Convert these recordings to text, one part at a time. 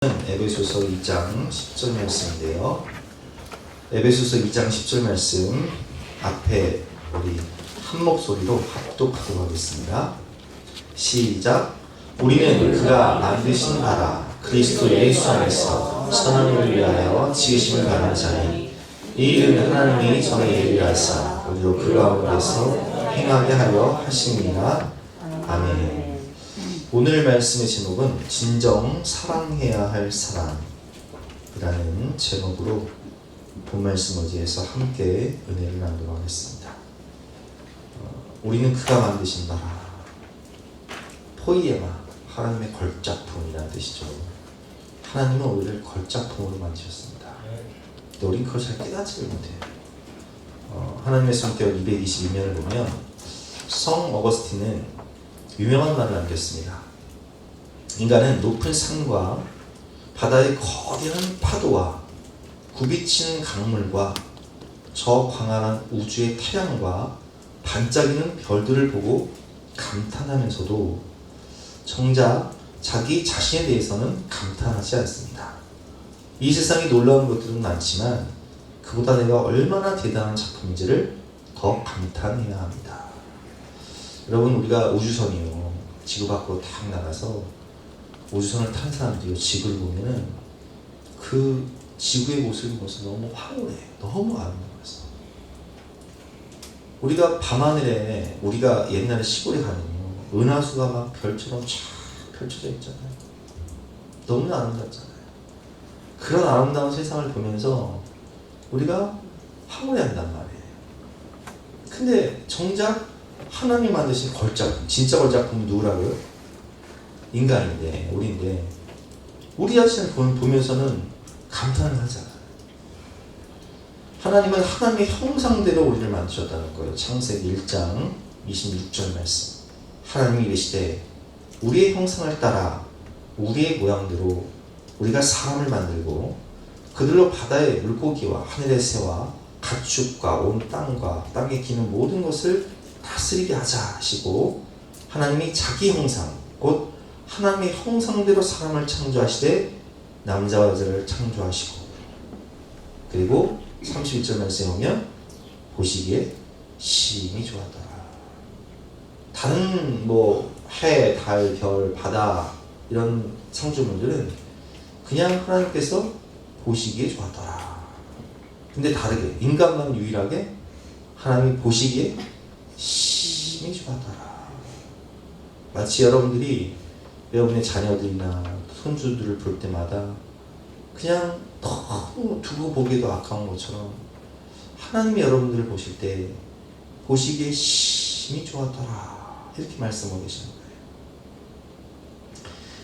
에베소서 2장 10절 말씀인데요. 에베소서 2장 10절 말씀 앞에 우리 한 목소리로 합독하도록 하겠습니다. 시작. 우리는 그가 만드신 바라 그리스도 예수 안에서 선함을 위하여 지으심을 바라는 자니 이 일은 하나님이 전에 예비하사 우리로 그 가운데서 행하게 하려 하심이라. 아멘. 오늘 말씀의 제목은 진정 사랑해야 할 사람이라는 제목으로 본 말씀 어디에서 함께 은혜를 나누도록 하겠습니다. 우리는 그가 만드신 바라 포이에마, 하나님의 걸작품이라는 뜻이죠. 하나님은 우리를 걸작품으로 만드셨습니다. 근데 우린 그걸 잘 깨닫지를 못해요. 하나님의 성격 222면을 보면 성 어거스틴은 유명한 말을 남겼습니다. 인간은 높은 산과 바다의 거대한 파도와 굽이치는 강물과 저 광활한 우주의 태양과 반짝이는 별들을 보고 감탄하면서도 정작 자기 자신에 대해서는 감탄하지 않습니다. 이 세상에 놀라운 것들은 많지만 그보다 내가 얼마나 대단한 작품인지를 더 감탄해야 합니다. 여러분, 우리가 우주선이요, 지구 밖으로 탁 나가서 우주선을 탄 사람들이 지구를 보면은 그 지구의 모습을 보면서 너무 황홀해, 너무 아름다워서. 우리가 밤하늘에, 우리가 옛날에 시골에 가면요, 은하수가 막 별처럼 쫙 펼쳐져 있잖아요. 너무나 아름답잖아요. 그런 아름다운 세상을 보면서 우리가 황홀해한단 말이에요. 근데 정작 하나님 만드신 걸작품, 진짜 걸작품은 누구라고요? 인간인데, 우리인데, 우리 자신을 보면서는 감탄을 하잖아요. 하나님은 하나님의 형상대로 우리를 만드셨다는 거예요. 창세기 1장 26절 말씀. 하나님이 이르시되 우리의 형상을 따라 우리의 모양대로 우리가 사람을 만들고 그들로 바다의 물고기와 하늘의 새와 가축과 온 땅과 땅에 기는 모든 것을 다스리게 하자 하시고, 하나님이 자기 형상, 곧 하나님의 형상대로 사람을 창조하시되 남자와 여자를 창조하시고, 그리고 31절 말씀에 보면 보시기에 심히 좋았더라. 다른 해, 달, 별, 바다 이런 창조물들은 그냥 하나님께서 보시기에 좋았더라. 근데 다르게 인간만 유일하게 하나님이 보시기에 심히 좋았더라. 마치 여러분들이 여러분의 자녀들이나 손주들을 볼 때마다 그냥 너무 두고 보기도 아까운 것처럼 하나님이 여러분들을 보실 때 보시기에 심히 좋았더라, 이렇게 말씀하고 계시는 거예요.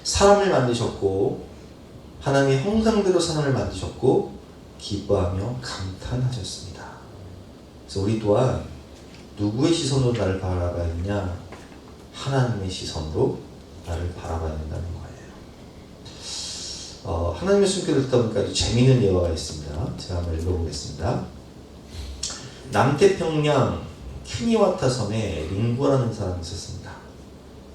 사람을 만드셨고 하나님의 형상대로 사람을 만드셨고 기뻐하며 감탄하셨습니다. 그래서 우리 또한 누구의 시선으로 나를 바라봐야 하느냐? 하나님의 시선으로 나를 바라봐야 된다는 거예요. 하나님의 숨결을 듣다 보니까 아주 재미있는 예화가 있습니다. 제가 한번 읽어보겠습니다. 남태평양 키니와타 섬에 링고라는 사람이 있었습니다.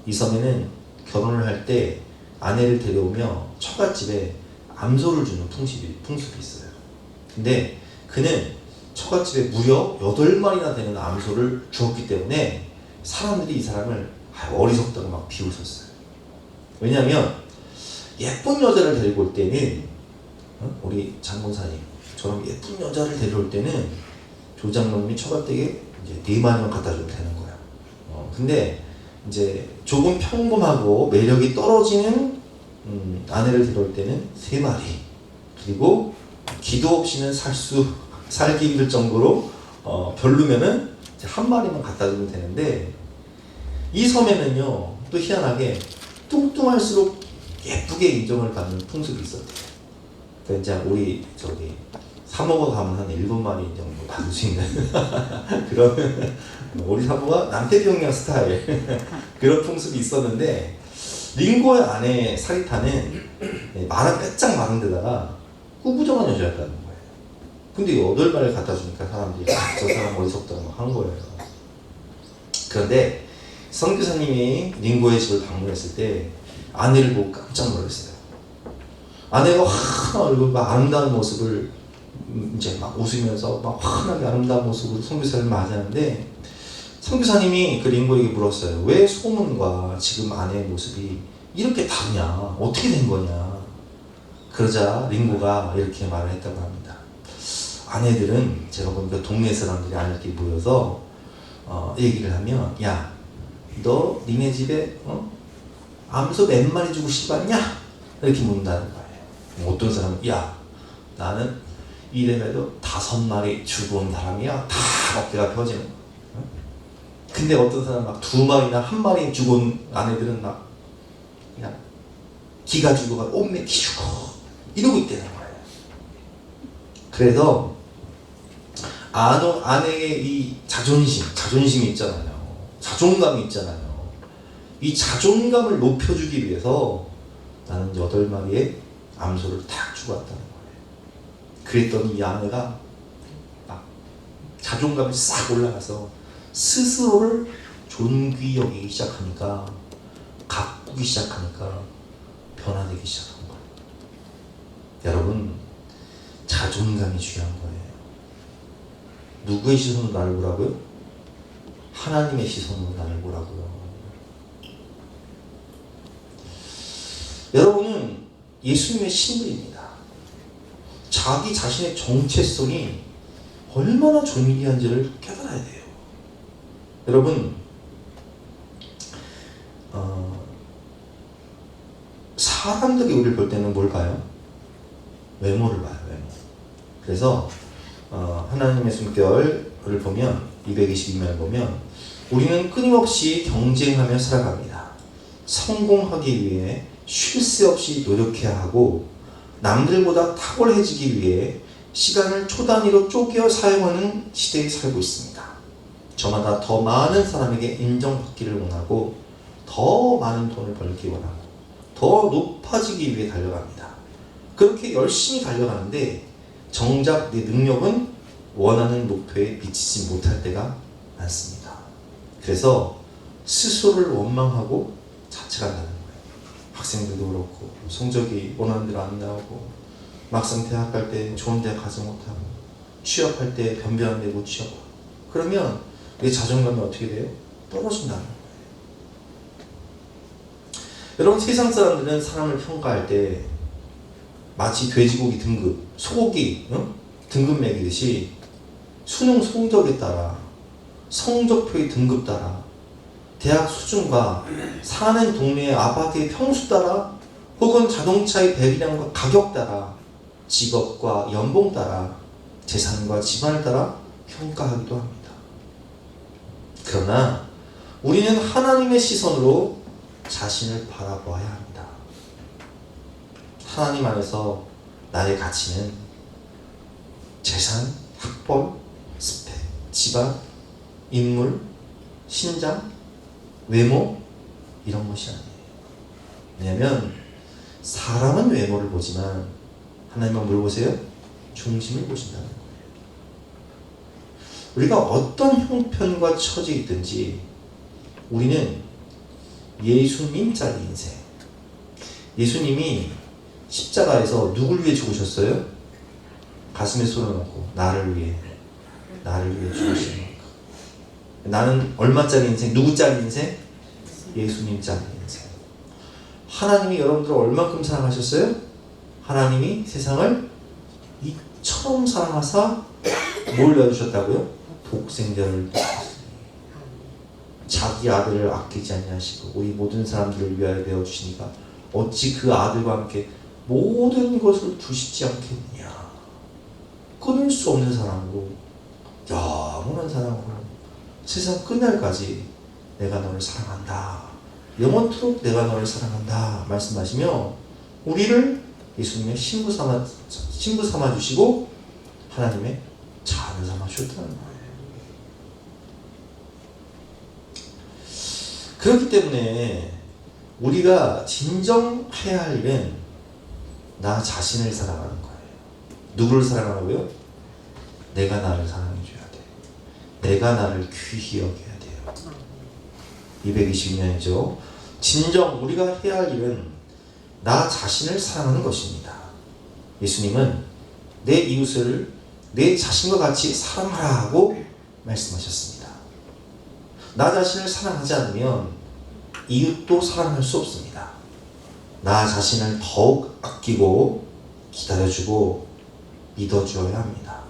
이 섬에는 결혼을 할 때 아내를 데려오며 처갓집에 암소를 주는 풍습이 있어요. 근데 그는 처갓집에 무려 8마리나 되는 암소를 주었기 때문에 사람들이 이 사람을 어리석다고 막 비웃었어요. 왜냐하면 예쁜 여자를 데리고 올 때는, 우리 장군사님처럼 예쁜 여자를 데려올 때는 조장님이 처갓댁에 이제 4마리만 갖다 주면 되는 거야. 근데 이제 조금 평범하고 매력이 떨어지는 아내를 데려올 때는 3마리, 그리고 기도 없이는 살기 힘들 정도로 별로면은 1마리만 갖다 주면 되는데, 이 섬에는요 또 희한하게 뚱뚱할수록 예쁘게 인정을 받는 풍습이 있었대요. 그러니까 이제 우리 사모가 가면 한 7마리 정도 받을 수 있는 그런, 우리 사모가 남태평양 스타일 그런 풍습이 있었는데, 링고의 아내 사리타는 말은 빼짝 많은 데다가 꾸부정한 여자였다는 거예요. 근데 8마리를 갖다 주니까 사람들이 저 사람 어리석다고 막 한 거예요. 그런데 선교사님이 링고의 집을 방문했을 때 아내를 보고 깜짝 놀랐어요. 아내가 얼굴 막 아름다운 모습을 이제 막 웃으면서 막 환하게 아름다운 모습으로 선교사를 맞이하는데 선교사님이 그 링고에게 물었어요. 왜 소문과 지금 아내의 모습이 이렇게 다르냐? 어떻게 된 거냐? 그러자 링고가 이렇게 말을 했다고 합니다. 아내들은 제가 보니까 동네 사람들이 아내끼리 모여서 얘기를 하면 야, 너 니네 집에 암소 몇 마리 주고 싶었냐? 이렇게 묻는다는 거예요. 어떤 사람은 야, 나는 이래봬도 5마리 주고 온 사람이야. 다 어깨가 펴지는 거야. 근데 어떤 사람은 막 2마리나 1마리 주고 온 아내들은 막 그냥 기가 주고 가 옷매 기 주고 이러고 있다는 거예요. 그래서 아내의 이 자존심이 있잖아요. 자존감이 있잖아요. 이 자존감을 높여주기 위해서 나는 8마리의 암소를 탁 주고 왔다는 거예요. 그랬더니 이 아내가 막 자존감이 싹 올라가서 스스로를 존귀 여기기 시작하니까, 가꾸기 시작하니까 변화되기 시작한 거예요. 여러분, 자존감이 중요한 거예요. 누구의 시선으로 나를 보라고요? 하나님의 시선으로 나를 보라고요. 여러분은 예수님의 신부입니다. 자기 자신의 정체성이 얼마나 존귀한지를 깨달아야 돼요. 여러분, 사람들이 우리를 볼 때는 뭘 봐요? 외모를 봐요. 외모. 그래서 하나님의 숨결을 보면 222면을 보면 우리는 끊임없이 경쟁하며 살아갑니다. 성공하기 위해 쉴 새 없이 노력해야 하고 남들보다 탁월해지기 위해 시간을 초단위로 쪼개어 사용하는 시대에 살고 있습니다. 저마다 더 많은 사람에게 인정받기를 원하고 더 많은 돈을 벌기 원하고 더 높아지기 위해 달려갑니다. 그렇게 열심히 달려가는데 정작 내 능력은 원하는 목표에 미치지 못할 때가 많습니다. 그래서 스스로를 원망하고 자책한다는 거예요. 학생들도 그렇고 성적이 원하는 대로 안 나오고 막상 대학 갈 때 좋은 대학 가지 못하고 취업할 때 변비 안 되고 취업하고 그러면 내 자존감이 어떻게 돼요? 떨어진다는 거예요. 여러분, 세상 사람들은 사람을 평가할 때 마치 돼지고기 등급, 소고기 등급 매기듯이 수능 성적에 따라 성적표의 등급 따라 대학 수준과 사는 동네의 아파트의 평수 따라 혹은 자동차의 배기량과 가격 따라 직업과 연봉 따라 재산과 집안을 따라 평가하기도 합니다. 그러나 우리는 하나님의 시선으로 자신을 바라보아야 합니다. 하나님 안에서 나의 가치는 재산, 학벌, 스펙, 집안, 인물, 신장, 외모 이런 것이 아니에요. 왜냐하면 사람은 외모를 보지만 하나님은 뭘 보세요? 중심을 보신다는 거예요. 우리가 어떤 형편과 처지에 있든지 우리는 예수님짜리 인생. 예수님이 십자가에서 누굴 위해 죽으셨어요? 가슴에 손을 얹고 나를 위해 죽으신 것. 나는 얼마짜리 인생? 누구짜리 인생? 예수님짜리 인생. 하나님이 여러분들을 얼만큼 사랑하셨어요? 하나님이 세상을 이처럼 사랑하사 뭘 내어주셨다고요? 독생자를 주셨어요. 자기 아들을 아끼지 아니하시고 우리 모든 사람들을 위하여 내어주시니까 어찌 그 아들과 함께 모든 것을 두시지 않겠느냐. 끊을 수 없는 사랑으로, 영원한 사랑으로 세상 끝날까지 내가 너를 사랑한다, 영원토록 내가 너를 사랑한다 말씀하시며 우리를 예수님의 신부 삼아 주시고 하나님의 자녀 삼아 주셨다는 거예요. 그렇기 때문에 우리가 진정 해야 할 일은 나 자신을 사랑하는 거예요. 누구를 사랑하라고요? 내가 나를 사랑해줘야 돼. 내가 나를 귀히 여겨야 돼요. 222년이죠. 진정 우리가 해야 할 일은 나 자신을 사랑하는 것입니다. 예수님은 내 이웃을 내 자신과 같이 사랑하라고 말씀하셨습니다. 나 자신을 사랑하지 않으면 이웃도 사랑할 수 없습니다. 나 자신을 더욱 아끼고 기다려주고 믿어주어야 합니다.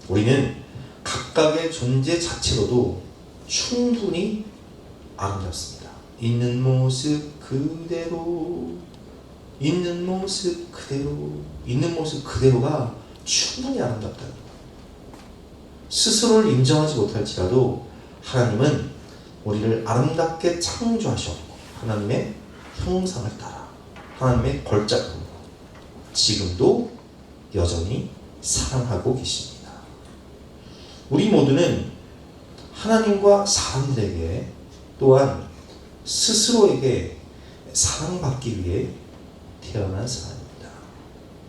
우리는 각각의 존재 자체로도 충분히 아름답습니다. 있는 모습 그대로, 있는 모습 그대로, 있는 모습 그대로가 충분히 아름답다는 거예요. 스스로를 인정하지 못할지라도 하나님은 우리를 아름답게 창조하셨고 하나님의 형상을 따라 하나님의 걸작품으로 지금도 여전히 사랑하고 계십니다. 우리 모두는 하나님과 사람들에게 또한 스스로에게 사랑받기 위해 태어난 사람입니다.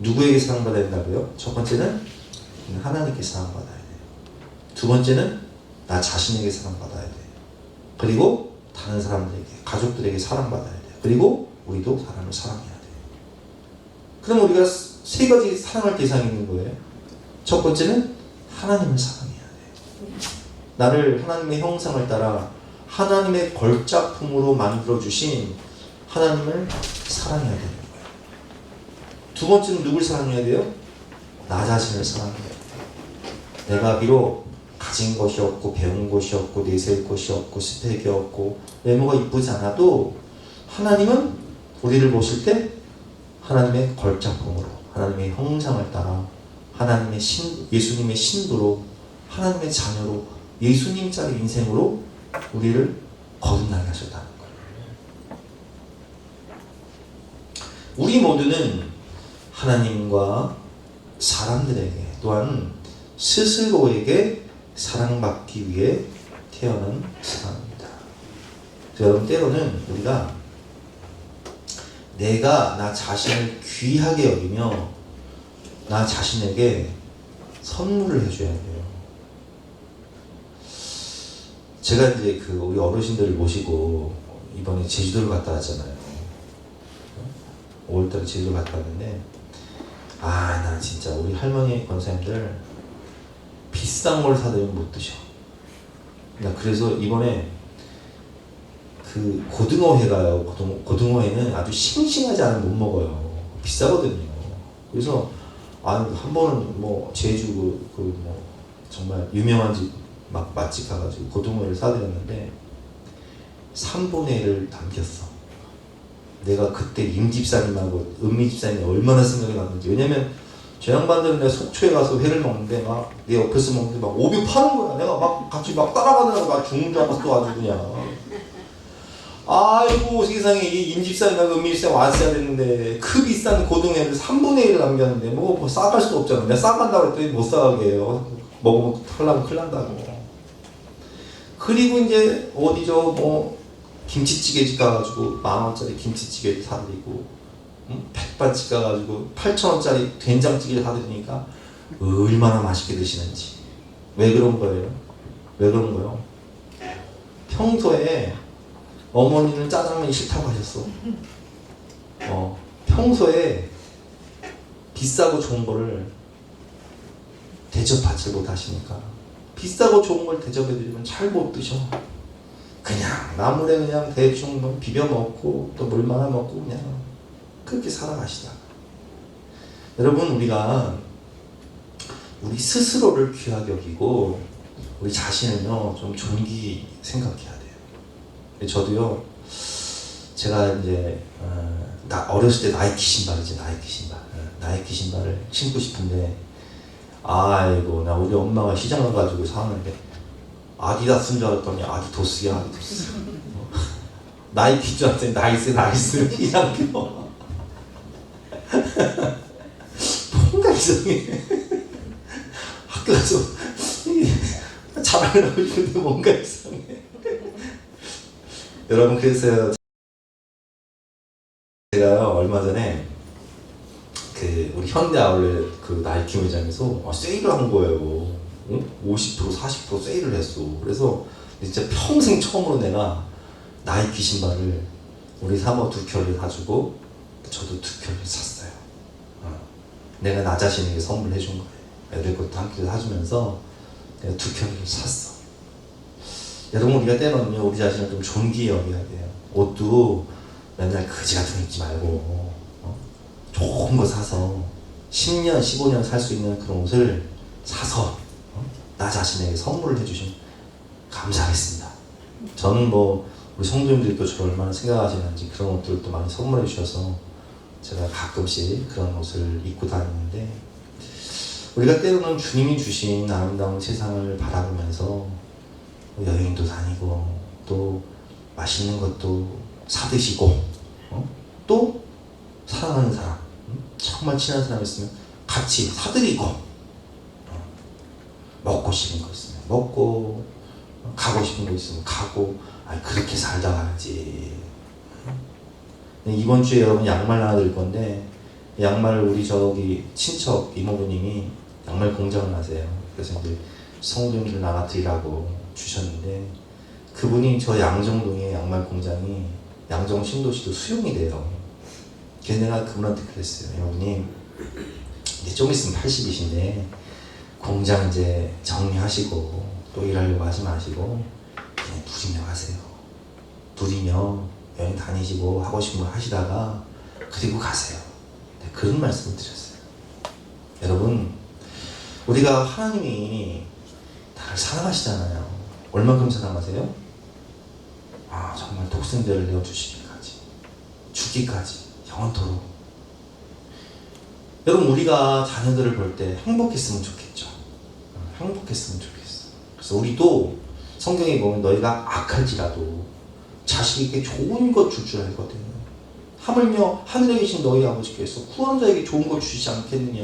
누구에게 사랑받아야 된다고요? 첫 번째는 하나님께 사랑받아야 돼요. 두 번째는 나 자신에게 사랑받아야 돼요. 그리고 다른 사람들에게, 가족들에게 사랑받아야 돼요. 그리고 우리도 사람을 사랑해야 돼요. 그럼 우리가 세 가지 사랑할 대상이 있는 거예요. 첫 번째는 하나님을 사랑해야 돼요. 나를 하나님의 형상을 따라 하나님의 걸작품으로 만들어주신 하나님을 사랑해야 되는 거예요. 두 번째는 누굴 사랑해야 돼요? 나 자신을 사랑해야 돼요. 내가 비록 가진 것이 없고 배운 것이 없고 내세울 것이 없고 스펙이 없고 외모가 이쁘지 않아도 하나님은 우리를 보실 때 하나님의 걸작품으로 하나님의 형상을 따라 하나님의 예수님의 신부로 하나님의 자녀로 예수님짜리 인생으로 우리를 거듭나게 하셨다는 거예요. 우리 모두는 하나님과 사람들에게 또한 스스로에게 사랑받기 위해 태어난 사람입니다. 여러분, 때로는 우리가 내가 나 자신을 귀하게 여기며 나 자신에게 선물을 해줘야 돼요. 제가 이제 우리 어르신들을 모시고 이번에 제주도를 갔다 왔잖아요. 5월달에 제주도 갔다 왔는데 나 진짜 우리 할머니 권사님들 비싼 걸 사드리면 못 드셔. 나 그래서 이번에 고등어회가요. 고등어회는 아주 싱싱하지 않으면 못 먹어요. 비싸거든요. 그래서 한 번은 제주 정말 유명한 집 맛집 가가지고 고등어회를 사드렸는데 3분의 1을 남겼어. 내가 그때 임집사님하고 은미집사님이 얼마나 생각이 났는지. 왜냐면 저 양반들은 내가 속초에 가서 회를 먹는데 막 내 옆에서 먹는데 막 오비 파는 거야. 내가 막 같이 막 따라가느라고 나 죽는 줄 알았어. 또 아주 그냥. 아이고 세상에 이 임집사님하고 은미집사님 왔어야 됐는데 그 비싼 고등어회를 3분의 1을 남겼는데 뭐 싸갈 수도 없잖아. 내가 싸간다고 했더니 못 싸가게 해요. 먹으면 탈라면 큰일 난다고. 그리고 이제 어디죠 김치찌개 집 가가지고 10,000원짜리 김치찌개를 사드리고 백반집 가가지고 8,000원짜리 된장찌개를 사드리니까 얼마나 맛있게 드시는지. 왜 그런 거예요? 왜 그런 거예요? 평소에 어머니는 짜장면이 싫다고 하셨어. 평소에 비싸고 좋은 거를 대접받지 못하시니까 비싸고 좋은 걸 대접해드리면 잘 못 드셔. 그냥 나물에 그냥 대충 비벼 먹고 또 물 말아 먹고 그냥 그렇게 살아가시다가 여러분, 우리가 우리 스스로를 귀하게 여기고 우리 자신을요 좀 존귀 생각해야 돼요. 저도요, 제가 이제 어렸을 때 나이키 신발이지, 나이키 신발을 신고 싶은데 아이고 나 우리 엄마가 시장 가가지고 사는데 아디다스인 줄 알았더니 아디도스야, 아디도스. 나이키인 줄 알았더니 나이스 시장표. 뭔가 이상해. 학교 가서 자랑을 하고 싶은데 뭔가 이상해. 여러분, 그래서 제가 얼마 전에 우리 현대 아울렛 나이키 매장에서 세일을 한 거예요. 50% 40% 세일을 했어. 그래서 진짜 평생 처음으로 내가 나이키 신발을 우리 사모 2켤레 사주고 저도 2켤레 샀어요. 내가 나 자신에게 선물해 준 거예요. 애들 것도 함께 사주면서 내가 2켤레를 샀어. 여러분, 우리가 때로는요, 우리 자신을 좀 존귀히 여겨야 돼요. 옷도 맨날 거지 같은 거 입지 말고, 좋은 거 사서 10년, 15년 살 수 있는 그런 옷을 사서 나 자신에게 선물을 해주시면 감사하겠습니다. 저는 뭐 우리 성도님들이 또 저를 얼마나 생각하시는지 그런 옷들도 많이 선물해 주셔서 제가 가끔씩 그런 옷을 입고 다니는데, 우리가 때로는 주님이 주신 아름다운 세상을 바라보면서 여행도 다니고 또 맛있는 것도 사드시고 또 사랑하는 사람, 정말 친한 사람 있으면 같이 사드리고, 먹고 싶은 거 있으면 먹고, 가고 싶은 거 있으면 가고, 그렇게 살다 가야지. 이번 주에 여러분 양말 하나 드릴 건데, 양말을 우리 저기 친척 이모부님이 양말 공장을 하세요. 그래서 이제 성도님들 나눠 드리라고 주셨는데, 그분이 저 양정동에 양말 공장이 양정 신도시도 수용이 돼요. 그래서 내가 그분한테 그랬어요. 여러분님, 이제 좀 있으면 80이신데 공장 이제 정리하시고 또 일하려고 하지 마시고 그냥 누리며 하세요. 누리며 여행 다니시고 하고 싶은 거 하시다가 그리고 가세요. 네, 그런 말씀을 드렸어요. 여러분, 우리가 하나님이 나를 사랑하시잖아요. 얼만큼 사랑하세요? 정말 독생자를 내어주시기까지, 주기까지, 영원토록. 여러분, 우리가 자녀들을 볼 때 행복했으면 좋겠죠. 행복했으면 좋겠어. 그래서 우리도 성경에 보면 너희가 악할지라도 자식에게 좋은 것 줄 줄 알거든요. 하물며 하늘에 계신 너희 아버지께서 구하는 자에게 좋은 것 주시지 않겠느냐.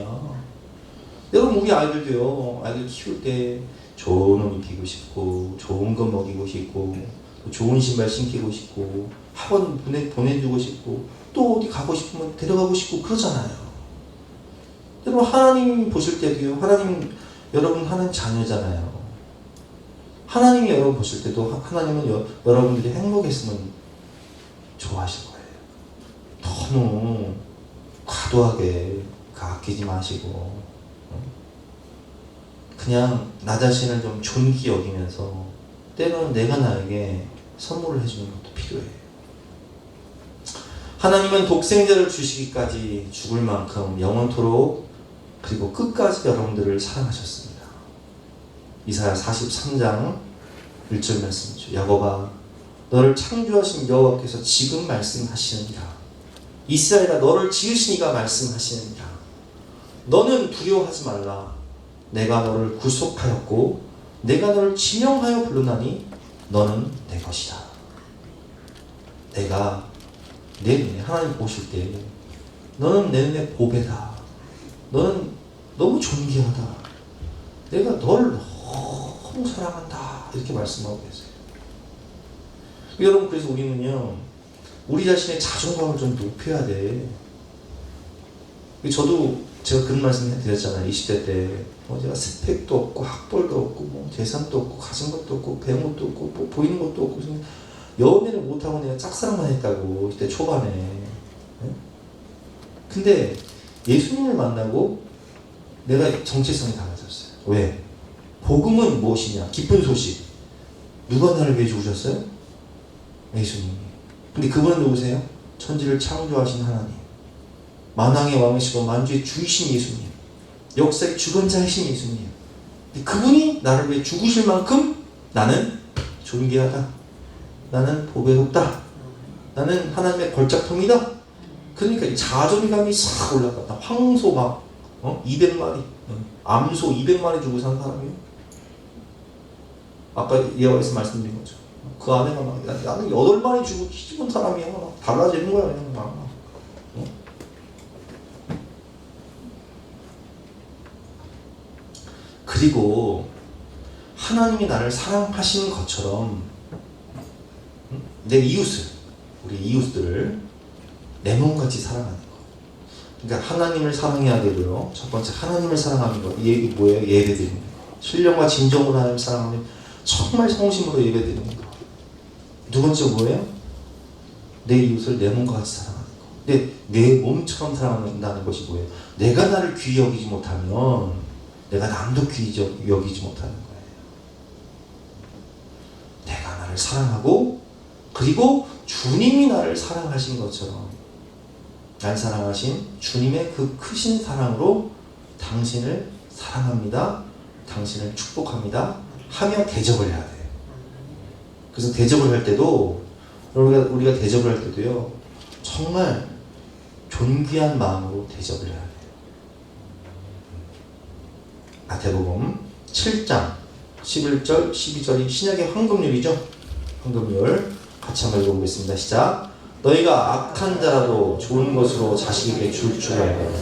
여러분, 우리 아이들도요, 아이들 키울 때 좋은 옷 입히고 싶고, 좋은 거 먹이고 싶고, 좋은 신발 신기고 싶고, 학원 보내주고 싶고, 또 어디 가고 싶으면 데려가고 싶고 그러잖아요. 여러분, 하나님 보실 때도요, 여러분 하나님 자녀잖아요. 하나님이 여러분 보실 때도 하나님은 여러분들이 행복했으면 좋아하실 거예요. 너무 과도하게 아끼지 마시고, 그냥 나 자신을 좀 존귀 여기면서 때로는 내가 나에게 선물을 해주는 것도 필요해요. 하나님은 독생자를 주시기까지 죽을 만큼 영원토록 그리고 끝까지 여러분들을 사랑하셨습니다. 이사야 43장 1절 말씀이죠. 야곱아, 너를 창조하신 여호와께서 지금 말씀하시느니라. 이스라엘아, 너를 지으신 이가 말씀하시느니라. 너는 두려워하지 말라. 내가 너를 구속하였고 내가 너를 지명하여 부르나니 너는 내 것이다. 내가 내 눈에, 하나님 보실 때 너는 내 눈에 보배다. 너는 너무 존귀하다. 내가 너를 너무 사랑한다. 이렇게 말씀하고 계세요. 여러분, 그래서 우리는요, 우리 자신의 자존감을 좀 높여야 돼. 제가 그런 말씀 드렸잖아요. 20대 때 제가 스펙도 없고 학벌도 없고 뭐 재산도 없고 가진 것도 없고 배운 것도 없고 뭐 보이는 것도 없고 연애를 못하고 내가 짝사랑만 했다고, 이때 초반에. 네? 근데 예수님을 만나고 내가 정체성이 달라졌어요. 왜? 복음은 무엇이냐? 기쁜 소식. 누가 나를 위해 죽으셨어요? 예수님이. 근데 그분은 누구세요? 천지를 창조하신 하나님, 만왕의 왕이시고 만주의 주이신 예수님, 역사의 주권자이신 예수님. 그분이 나를 위해 죽으실 만큼 나는 존귀하다. 나는 보배롭다. 나는 하나님의 걸작품이다. 그러니까 이 자존감이 싹 올라갔다. 황소 막 200마리, 암소 200마리 주고 산 사람이에요. 아까 예화에서 말씀드린 거죠. 그 아내가 막 나는 8마리 주고 키집은 사람이야. 막 달라지는 거야 그냥 막. 그리고 하나님이 나를 사랑하시는 것처럼 내 이웃을, 우리 이웃들을 내 몸같이 사랑하는 거. 그러니까 하나님을 사랑해야 되고요. 첫 번째, 하나님을 사랑하는 거. 이 얘기 뭐예요? 예배드리는 거. 신령과 진정으로 하나님을 사랑하는, 정말 성심으로 예배드리는 거. 두 번째 뭐예요? 내 이웃을 내 몸과 같이 사랑하는 거. 근데 내 몸처럼 사랑한다는 것이 뭐예요? 내가 나를 귀히 여기지 못하면 내가 남도 귀히 여기지 못하는 거예요. 내가 나를 사랑하고 그리고 주님이 나를 사랑하신 것처럼 날 사랑하신 주님의 그 크신 사랑으로 당신을 사랑합니다. 당신을 축복합니다. 하며 대접을 해야 돼요. 그래서 대접을 할 때도 우리가 대접을 할 때도요. 정말 존귀한 마음으로 대접을 해야 돼요. 마태복음 7장 11절 12절이 신약의 황금률이죠. 황금률 같이 한번 읽어보겠습니다. 시작. 너희가 악한 자라도 좋은 것으로 자식에게 줄 줄 알고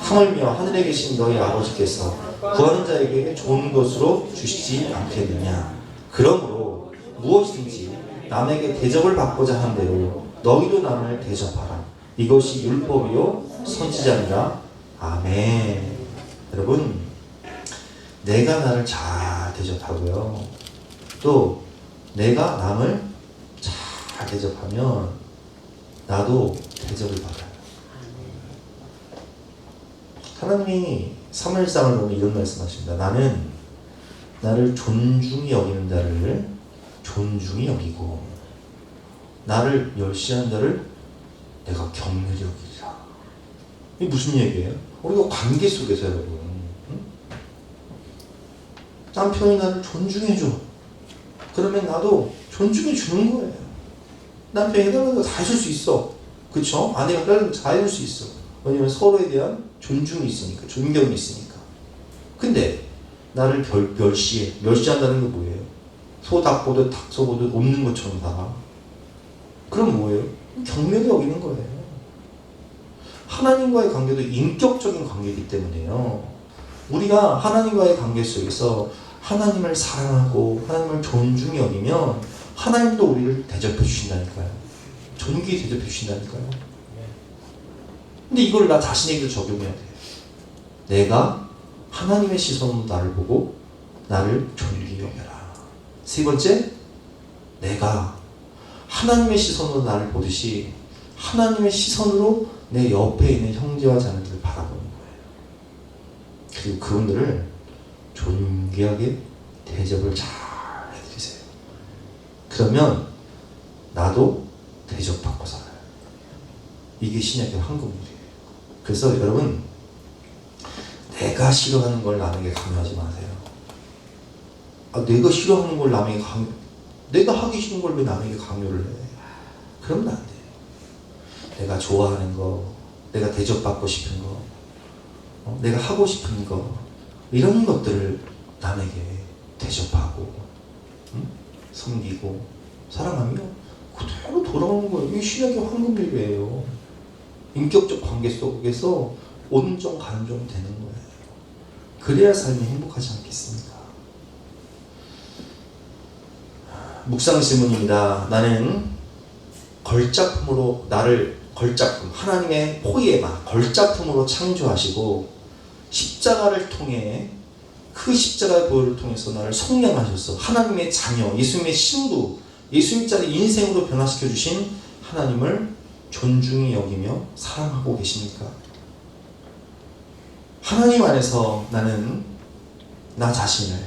하물며 하늘에 계신 너희 아버지께서 구하는 자에게 좋은 것으로 주시지 않겠느냐. 그러므로 무엇이든지 남에게 대접을 받고자 하는 대로 너희도 남을 대접하라. 이것이 율법이요 선지자니라. 아멘. 여러분, 내가 나를 잘 대접하고요. 또 내가 남을 잘 대접하면 나도 대접을 받아요. 하나님이 사무엘상을 보면 이런 말씀하십니다. 나는 나를 존중히 여기는 자를 존중히 여기고 나를 멸시하는 자를 내가 경멸히 여기리라. 이게 무슨 얘기예요? 우리가 관계 속에서 여러분, 남편이 나를 존중해줘. 그러면 나도 존중해 주는 거예요. 남편이 해달라는 거 다 해줄 수 있어. 그쵸? 아내가 해달라는 거 다 해줄 수 있어. 왜냐면 서로에 대한 존중이 있으니까, 존경이 있으니까. 근데 나를 멸시한다는 게 뭐예요? 소닭 보듯 닭소 보듯 없는 것처럼 살아. 그럼 뭐예요? 경멸이 여기는 거예요. 하나님과의 관계도 인격적인 관계이기 때문에요. 우리가 하나님과의 관계 속에서 하나님을 사랑하고 하나님을 존중히 여기면 하나님도 우리를 대접해 주신다니까요. 존귀히 대접해 주신다니까요. 근데 이걸 나 자신에게도 적용해야 돼요. 내가 하나님의 시선으로 나를 보고 나를 존귀히 여겨라. 세 번째, 내가 하나님의 시선으로 나를 보듯이 하나님의 시선으로 내 옆에 있는 형제와 자매들을 바라보는 거예요. 그리고 그분들을 존귀하게 대접을 잘 해드리세요. 그러면 나도 대접받고 살아요. 이게 신약의 황금률이에요. 그래서 여러분, 내가 싫어하는 걸 남에게 강요하지 마세요. 내가 싫어하는 걸 남에게 내가 하기 싫은 걸 왜 남에게 강요를 해? 그러면 안 돼요. 내가 좋아하는 거, 내가 대접받고 싶은 거, 내가 하고 싶은 거, 이런 것들을 남에게 대접하고 섬기고 사랑하며 그대로 돌아오는 거예요. 이게 신약의 황금률이에요. 인격적 관계 속에서 온정 간종 되는 거예요. 그래야 삶이 행복하지 않겠습니까? 묵상 질문입니다. 나는 걸작품으로 하나님의 포이에마 걸작품으로 창조하시고 십자가를 통해 그 십자가의 보혈을 통해서 나를 성량하셨어. 하나님의 자녀, 예수님의 신부, 예수님자리 인생으로 변화시켜 주신 하나님을 존중히 여기며 사랑하고 계십니까? 하나님 안에서 나는 나 자신을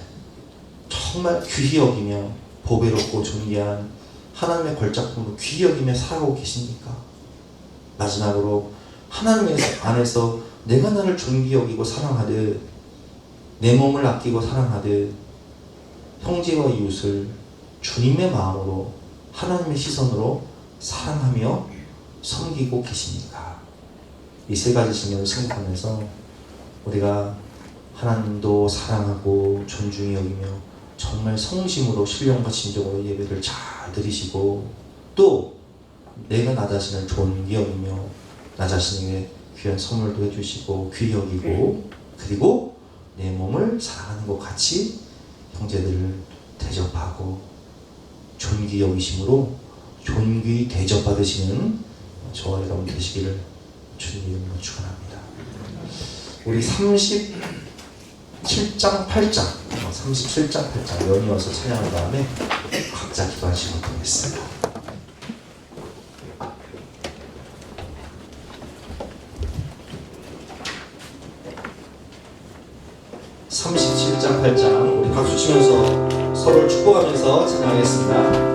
정말 귀히 여기며 보배롭고 존귀한 하나님의 걸작품으로 귀히 여기며 살아가고 계십니까? 마지막으로 하나님 안에서 내가 나를 존귀히 여기고 사랑하듯 내 몸을 아끼고 사랑하듯 형제와 이웃을 주님의 마음으로 하나님의 시선으로 사랑하며 섬기고 계십니까? 이 세 가지 질문을 생각하면서 우리가 하나님도 사랑하고 존중히 여기며 정말 성심으로 신령과 진정으로 예배를 잘 드리시고 또 내가 나 자신을 존귀히 여기며 나 자신에게 귀한 선물도 해주시고 귀히 여기고 그리고 내 몸을 사랑하는 것 같이 형제들을 대접하고 존귀히 여기심으로 존귀히 대접받으시는 저와 여러분 되시기를 주님 이름으로 축원합니다. 우리 37장 8장 연이어서 찬양한 다음에 각자 기도하시면 되겠습니다. 37장 8장 우리 박수 치면서 서로를 축복하면서 찬양하겠습니다.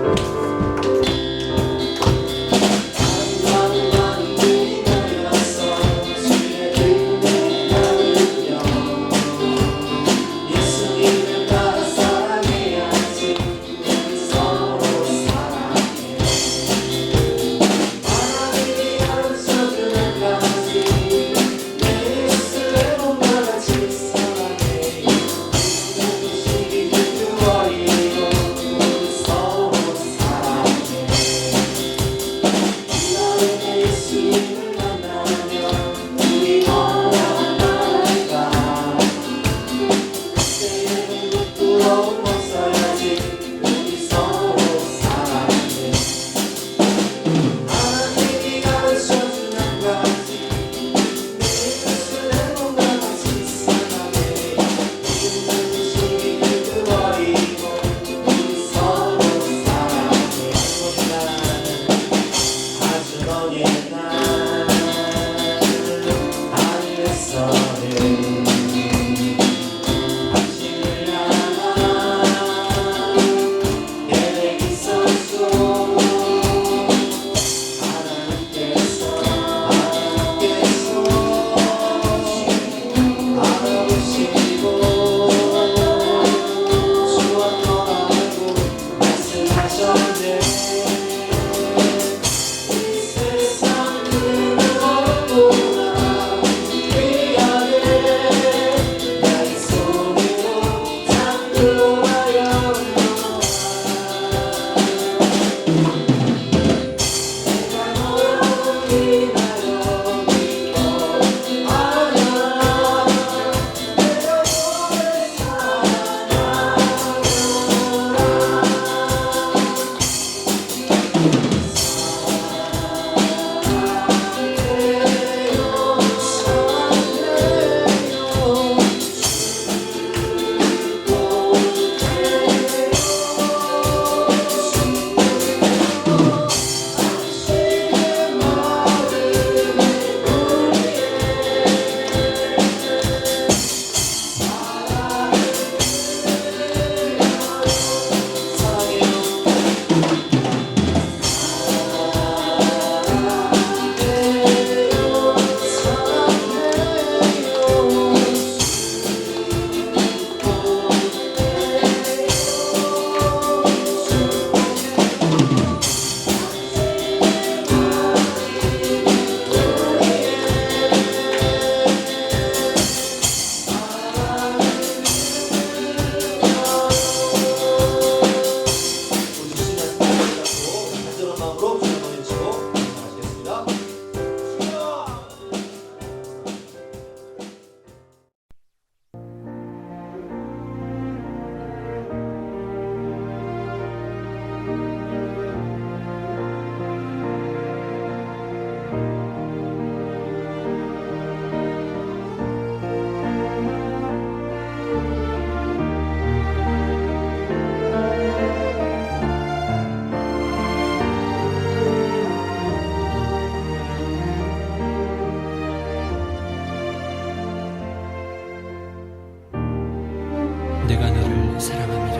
내가 너를 사랑함이라.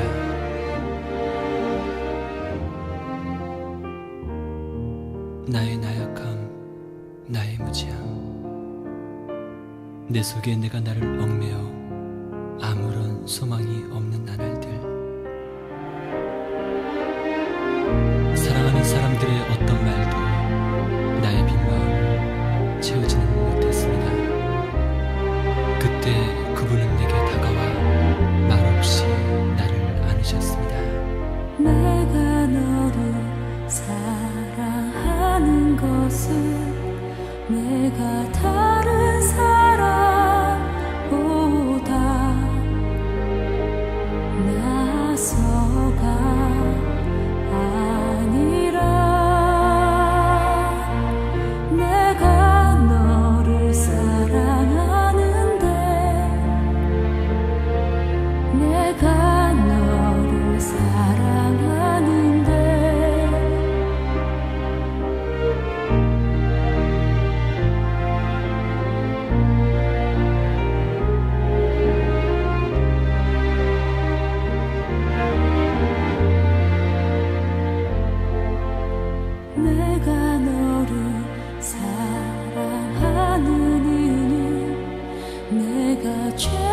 나의 나약함, 나의 무지함, 내 속에 내가 나를 얽매어 아무런 소망이 없는 나날들, 사랑하는 사람들의 어떤 말도 나의 빈 마음을 채우지는 못했습니다. 그때 그분은 내게 다가와 말없이 나를 안으셨습니다. 내가 너를 사랑하는 것은 내가 다른 사람보다 나서가 아니라 내가 너를 사랑하는데 내가 죄